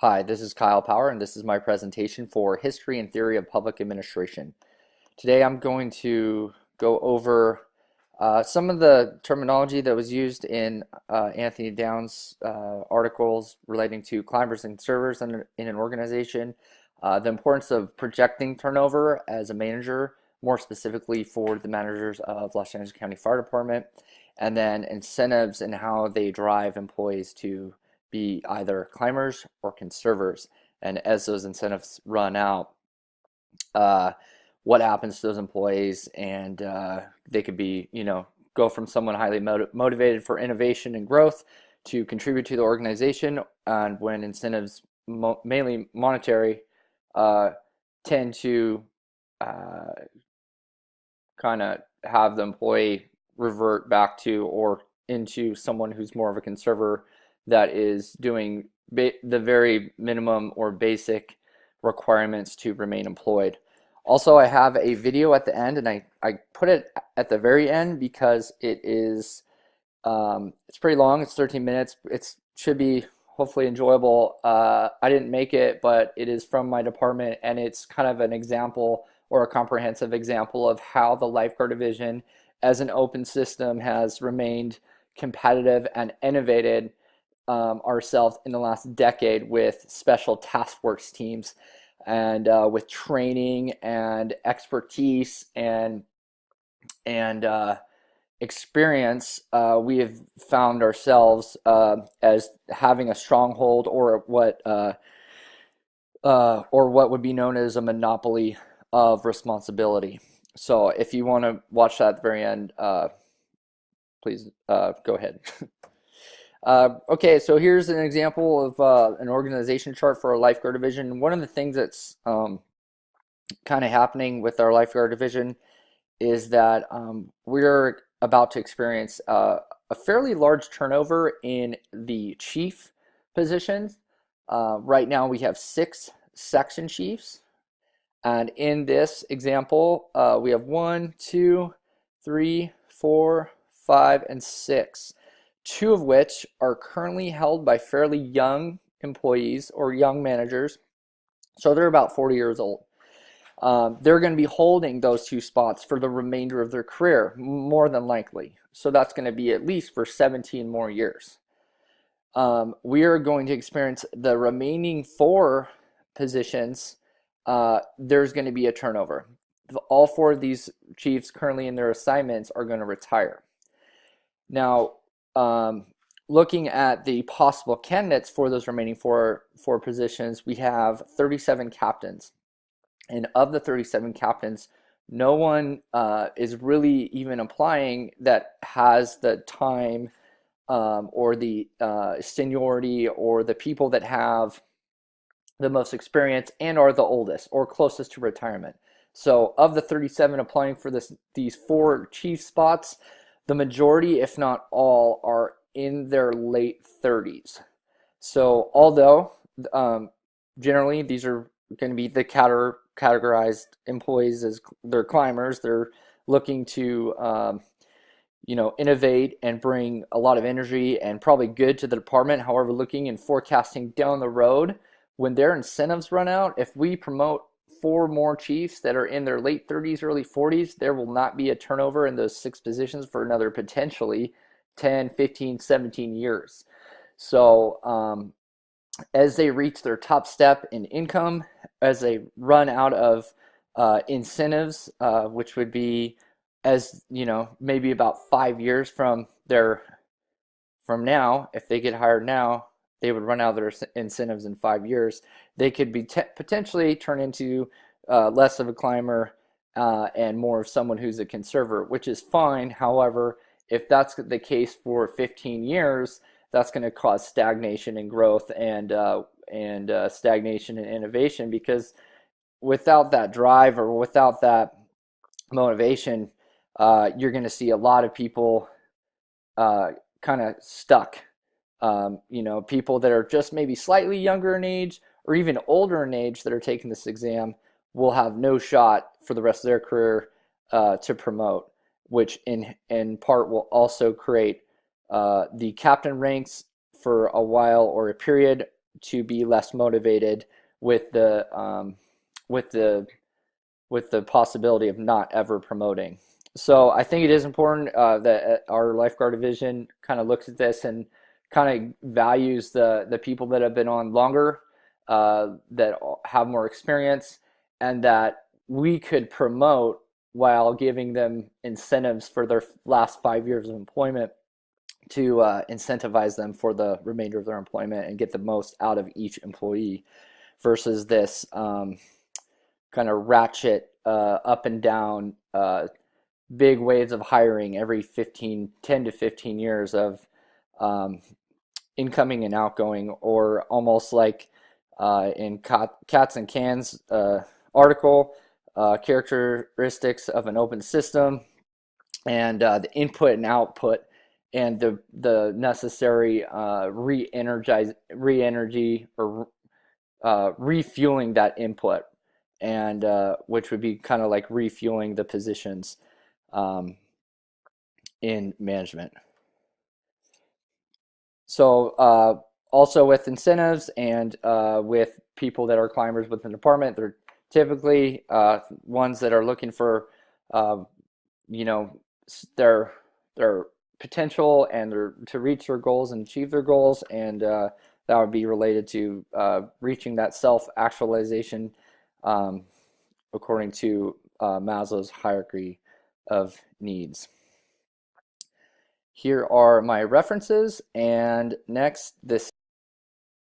Hi, this is Kyle Power, and this is my presentation for History and Theory of Public Administration. Today I'm going to go over some of the terminology that was used in Anthony Downs' articles relating to climbers and servers in an organization, the importance of projecting turnover as a manager, more specifically for the managers of Los Angeles County Fire Department, and then incentives and how they drive employees to be either climbers or conservers. And as those incentives run out, uh, what happens to those employees? And they could be, go from someone highly motivated for innovation and growth to contribute to the organization. And when incentives, mainly monetary, uh, tend to uh, kind of have the employee revert back to or into someone who's more of a conservator that is doing the very minimum or basic requirements to remain employed. Also, I have a video at the end, and I put it at the very end because it's pretty long. It's 13 minutes. It should be hopefully enjoyable. I didn't make it, but it is from my department, and it's kind of an example or a comprehensive example of how the lifeguard division as an open system has remained competitive and innovated ourselves in the last decade with special task force teams and with training and expertise and experience. We have found ourselves as having a stronghold or what would be known as a monopoly of responsibility. So if you want to watch that at the very end, please go ahead. Okay, so here's an example of an organization chart for our lifeguard division. One of the things that's kind of happening with our lifeguard division is that we're about to experience a fairly large turnover in the chief positions. Right now we have 6 section chiefs. And in this example, we have 1, 2, 3, 4, 5, and 6. 2 of which are currently held by fairly young employees or young managers. So they're about 40 years old. They're going to be holding those 2 spots for the remainder of their career, more than likely. So that's going to be at least for 17 more years. We are going to experience the remaining 4 positions. There's going to be a turnover. All 4 of these chiefs currently in their assignments are going to retire. Now, looking at the possible candidates for those remaining four positions, we have 37 captains. And of the 37 captains, no one is really even applying that has the time or the seniority or the people that have the most experience and are the oldest or closest to retirement. So of the 37 applying for these 4 chief spots, the majority, if not all, are in their late 30s. So although generally these are going to be the categorized employees as they're climbers, they're looking to innovate and bring a lot of energy and probably good to the department. However, looking and forecasting down the road, when their incentives run out, if we promote 4 more chiefs that are in their late 30s, early 40s, there will not be a turnover in those 6 positions for another potentially 10, 15, 17 years. So as they reach their top step in income, as they run out of incentives, which would be, as you know, maybe about 5 years from now, if they get hired now, they would run out of their incentives in 5 years. They could be potentially turn into less of a climber and more of someone who's a conservator, which is fine. However, if that's the case for 15 years, that's going to cause stagnation in growth and stagnation in innovation, because without that drive or without that motivation, you're going to see a lot of people kind of stuck. People that are just maybe slightly younger in age or even older in age that are taking this exam will have no shot for the rest of their career to promote, which in part will also create the captain ranks for a while or a period to be less motivated with the with the with the possibility of not ever promoting. So I think it is important that our lifeguard division kind of looks at this and kind of values the people that have been on longer, that have more experience, and that we could promote while giving them incentives for their last 5 years of employment to incentivize them for the remainder of their employment and get the most out of each employee versus this kind of ratchet up and down big waves of hiring every 10 to 15 years of incoming and outgoing, or almost like in Cats and Cans article, characteristics of an open system, and the input and output, and the necessary re-energy or refueling that input, and which would be kind of like refueling the positions in management. So also with incentives and with people that are climbers within the department, they're typically ones that are looking for you know, their potential and to reach their goals and achieve their goals, and that would be related to reaching that self-actualization according to Maslow's hierarchy of needs. Here are my references, and next, this